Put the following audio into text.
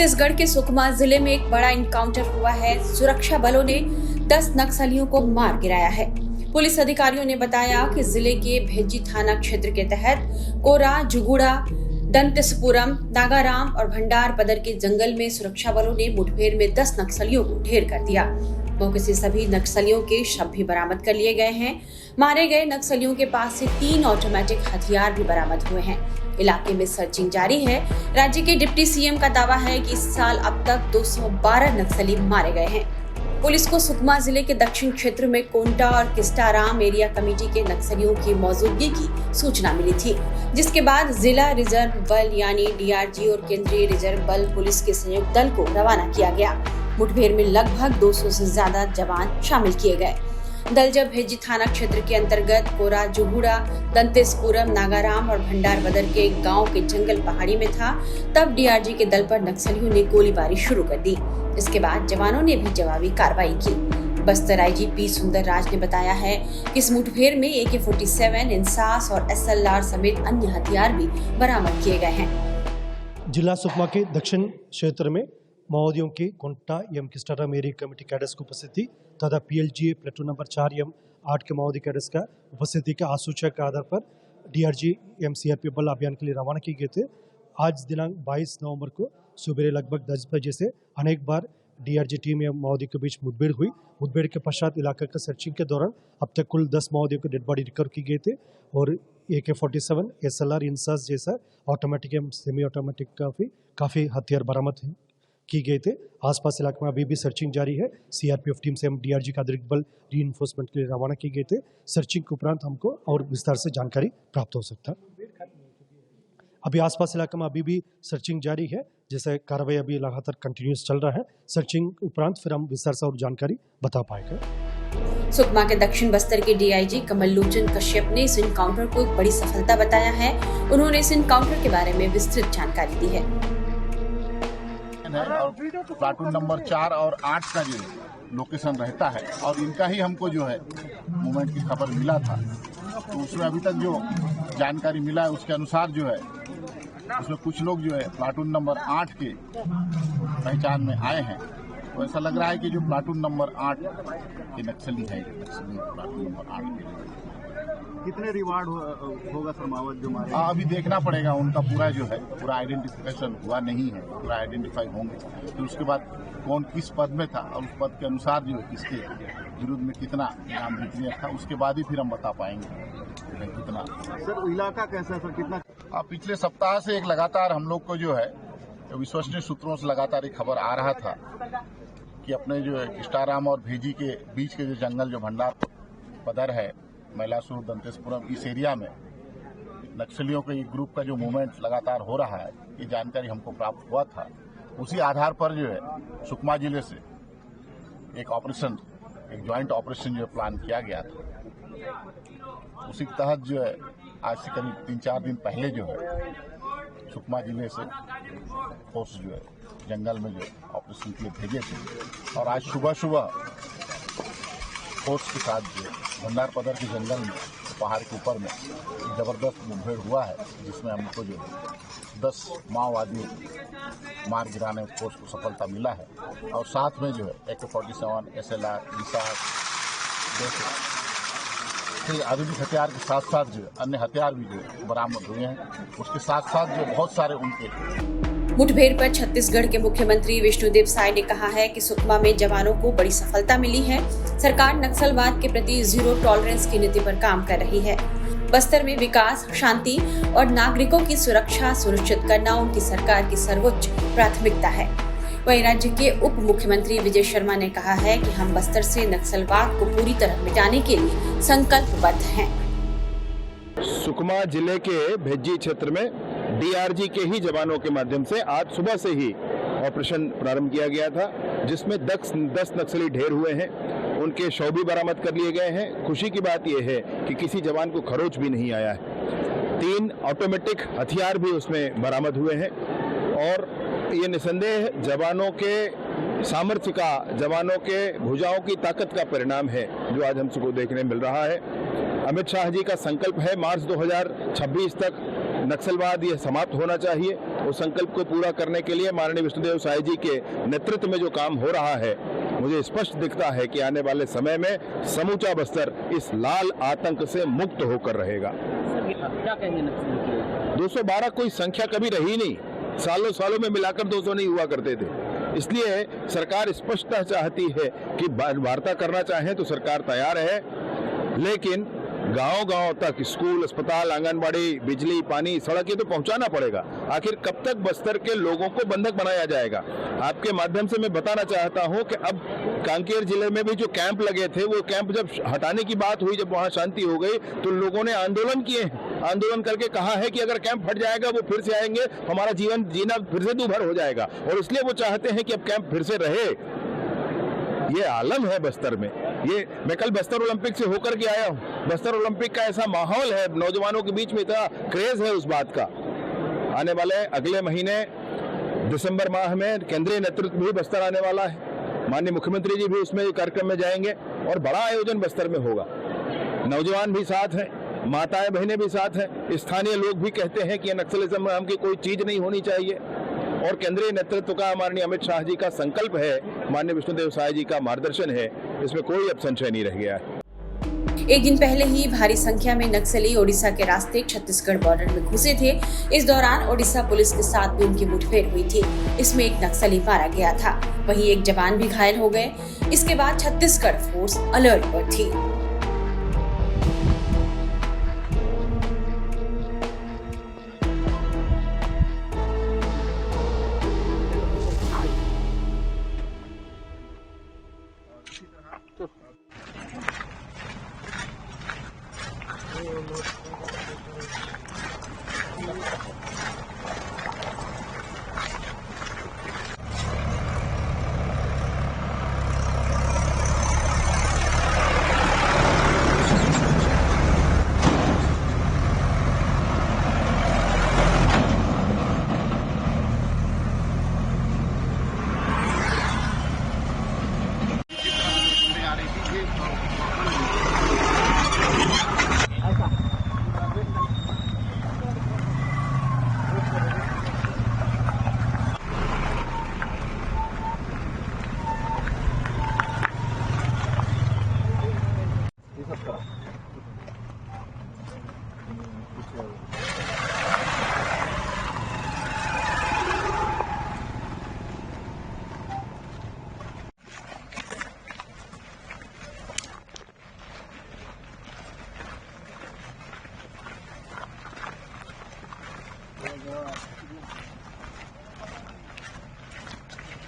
छत्तीसगढ़ के सुकमा जिले में एक बड़ा इनकाउंटर हुआ है। सुरक्षा बलों ने 10 नक्सलियों को मार गिराया है। पुलिस अधिकारियों ने बताया कि जिले के भेज्जी थाना क्षेत्र के तहत कोरा, जुगुड़ा, दंतेसपुरम, नागाराम और भंडार पदर के जंगल में सुरक्षा बलों ने मुठभेड़ में 10 नक्सलियों को ढेर कर दिया। मौके से सभी नक्सलियों के शव भी बरामद कर लिए गए हैं। मारे गए नक्सलियों के पास से 3 ऑटोमेटिक हथियार भी बरामद हुए हैं। इलाके में सर्चिंग जारी है। राज्य के डिप्टी सीएम का दावा है कि इस साल अब तक 212 नक्सली मारे गए हैं। पुलिस को सुकमा जिले के दक्षिण क्षेत्र में कोंटा और किस्टाराम एरिया कमेटी के नक्सलियों की मौजूदगी की सूचना मिली थी, जिसके बाद जिला रिजर्व बल यानी डीआरजी और केंद्रीय रिजर्व बल पुलिस के संयुक्त दल को रवाना किया गया। मुठभेड़ में लगभग 200 से ज्यादा जवान शामिल किए गए। दल जब भेज्जी थाना क्षेत्र के अंतर्गत कोरा, जुगुड़ा, दंतेसपुरम, नागाराम और भंडार बदर के गांव के जंगल पहाड़ी में था, तब डीआरजी के दल पर नक्सलियों ने गोलीबारी शुरू कर दी। इसके बाद जवानों ने भी जवाबी कार्रवाई की। बस्तर आईजी पी सुंदर राज ने बताया है कि इस मुठभेड़ में AK-47, इंसास और SLR समेत अन्य हथियार भी बरामद किए गए हैं। जिला सुकमा के दक्षिण क्षेत्र में माओवादियों की कोंटा एम किस्टाराम एरिया कमेटी कैडर्स की उपस्थिति तथा PLGA प्लेटून नंबर 4 एम 8 के माओवादी कैडर्स का उपस्थिति के आसूचक के आधार पर DRG CRPF बल अभियान के लिए रवाना किए गए थे। आज दिनांक 22 नवंबर को सुबह लगभग 10 बजे से अनेक बार DRG टीम या माओवादी के बीच मुठभेड़ हुई। मुठभेड़ के पश्चात इलाके का सर्चिंग के दौरान अब तक कुल 10 माओवादियों के डेड बॉडी रिकवर की गए थे और AK-47, SLR, इंसास जैसा ऑटोमेटिक एवं सेमी ऑटोमेटिक काफ़ी हथियार बरामद की गए थे। आसपास इलाके में अभी भी सर्चिंग जारी है। CRPF टीम से हम DRG का अतिरिक्त बल रीइंफोर्समेंट के लिए रवाना किए गए थे। सर्चिंग के उपरांत हमको और विस्तार से जानकारी प्राप्त हो सकता है। अभी आसपास इलाके में अभी भी सर्चिंग जारी है, जैसे कार्रवाई अभी लगातार कंटिन्यूस चल रहा है। सर्चिंग उपरांत फिर हम विस्तार से और जानकारी बता पाएंगे। सुकमा के दक्षिण बस्तर के DIG कमल लोचन कश्यप ने इस इनकाउंटर को एक बड़ी सफलता बताया है। उन्होंने इस इनकाउंटर के बारे में विस्तृत जानकारी दी है। और प्लाटून नंबर 4 और 8 का जो लोकेशन रहता है और इनका ही हमको जो है मूवमेंट की खबर मिला था, तो उसमें अभी तक जो जानकारी मिला है उसके अनुसार जो है उसमें कुछ लोग जो है प्लाटून नंबर 8 के पहचान में आए हैं। तो ऐसा लग रहा है कि जो प्लाटून नंबर 8 के नक्सली है, प्लाटून नंबर 8 के कितने रिवार्ड होगा सर माओवादी जो मारे? अभी देखना पड़ेगा। उनका पूरा आइडेंटिफिकेशन हुआ नहीं है, पूरा आइडेंटिफाई होंगे तो उसके बाद कौन किस पद में था और उस पद के अनुसार जो किसके विरुद्ध में कितना नाम डिक्लेयर था, उसके बाद ही फिर हम बता पाएंगे कितना। सर इलाका कैसा है सर, कितना? पिछले सप्ताह से एक लगातार हम लोग को जो है विश्वसनीय सूत्रों से लगातार एक खबर आ रहा था कि अपने जो है किस्टाराम और भेजी के बीच के जो जंगल, जो भंडार पदर है, मैलासुर, दंतेसपुरम, इस एरिया में नक्सलियों के ग्रुप का जो मूवमेंट लगातार हो रहा है, ये जानकारी हमको प्राप्त हुआ था। उसी आधार पर जो है सुकमा जिले से एक ज्वाइंट ऑपरेशन जो प्लान किया गया था। उसी के तहत जो है आज से करीब 3-4 दिन पहले जो है सुकमा जिले से फोर्स जो है जंगल में जो ऑपरेशन के लिए भेजे थे और आज सुबह फोर्स के साथ जो भंडार पदर के जंगल में पहाड़ के ऊपर में जबरदस्त मुठभेड़ हुआ है, जिसमें हमको जो 10 माओवादियों मार गिराने फोर्स को सफलता मिला है और साथ में जो है AK-47, SLR, इंसास जैसे आधुनिक हथियार के साथ साथ जो अन्य हथियार भी जो बरामद हुए हैं। उसके साथ साथ जो बहुत सारे उनके मुठभेड़ पर छत्तीसगढ़ के मुख्यमंत्री विष्णुदेव साय ने कहा है कि सुकमा में जवानों को बड़ी सफलता मिली है। सरकार नक्सलवाद के प्रति जीरो टॉलरेंस की नीति पर काम कर रही है। बस्तर में विकास, शांति और नागरिकों की सुरक्षा सुनिश्चित करना उनकी सरकार की सर्वोच्च प्राथमिकता है। वहीं राज्य के उप मुख्यमंत्री विजय शर्मा ने कहा है कि हम बस्तर से नक्सलवाद को पूरी तरह मिटाने के लिए संकल्पबद्ध हैं। सुकमा जिले के भेज्जी क्षेत्र में DRG के ही जवानों के माध्यम से आज सुबह से ही ऑपरेशन प्रारंभ किया गया था, जिसमें 10 नक्सली ढेर हुए हैं। उनके शव भी बरामद कर लिए गए हैं। खुशी की बात यह है कि किसी जवान को खरोच भी नहीं आया है। 3 ऑटोमेटिक हथियार भी उसमें बरामद हुए हैं और ये निसंदेह जवानों के सामर्थ्य का, जवानों के भुजाओं की ताकत का परिणाम है जो आज हमको देखने मिल रहा है। अमित शाह जी का संकल्प है मार्च 2026 तक नक्सलवाद ये समाप्त होना चाहिए। उस संकल्प को पूरा करने के लिए माननीय विष्णुदेव साई जी के नेतृत्व में जो काम हो रहा है, मुझे स्पष्ट दिखता है कि आने वाले समय में समूचा बस्तर इस लाल आतंक से मुक्त होकर रहेगा। क्या कहेंगे नक्सली के? 212 कोई संख्या कभी रही नहीं, सालों सालों में मिलाकर 200 नहीं हुआ करते थे। इसलिए सरकार स्पष्टता चाहती है कि वार्ता करना चाहें तो सरकार तैयार है, लेकिन गांव-गांव तक स्कूल, अस्पताल, आंगनबाड़ी, बिजली, पानी, सड़क ये तो पहुंचाना पड़ेगा। आखिर कब तक बस्तर के लोगों को बंधक बनाया जाएगा? आपके माध्यम से मैं बताना चाहता हूं कि अब कांकेर जिले में भी जो कैंप लगे थे, वो कैंप जब हटाने की बात हुई, जब वहां शांति हो गई, तो लोगों ने आंदोलन किए हैं। आंदोलन करके कहा है कि अगर कैंप हट जाएगा वो फिर से आएंगे, हमारा जीवन जीना फिर से दूभर हो जाएगा, और इसलिए वो चाहते हैं कि अब कैंप फिर से रहे। ये आलम है बस्तर में। ये मैं कल बस्तर ओलंपिक से होकर के आया हूँ। बस्तर ओलंपिक का ऐसा माहौल है, नौजवानों के बीच में इतना क्रेज है उस बात का। आने वाले अगले महीने दिसंबर माह में केंद्रीय नेतृत्व भी बस्तर आने वाला है। माननीय मुख्यमंत्री जी भी उसमें कार्यक्रम में जाएंगे और बड़ा आयोजन बस्तर में होगा। नौजवान भी साथ हैं, माताएं बहनें भी साथ हैं, स्थानीय लोग भी कहते हैं कि नक्सलिज्म में हमकी कोई चीज नहीं होनी चाहिए, और केंद्रीय नेतृत्व का माननीय अमित शाह जी का संकल्प है, माननीय विष्णुदेव साई जी का मार्गदर्शन है, इसमें कोई अब संशय नहीं रह गया है। एक दिन पहले ही भारी संख्या में नक्सली ओडिशा के रास्ते छत्तीसगढ़ बॉर्डर में घुसे थे। इस दौरान ओडिशा पुलिस के साथ भी उनकी मुठभेड़ हुई थी। इसमें एक नक्सली मारा गया था, वहीं एक जवान भी घायल हो गए। इसके बाद छत्तीसगढ़ फोर्स अलर्ट पर थी। धन्यवाद।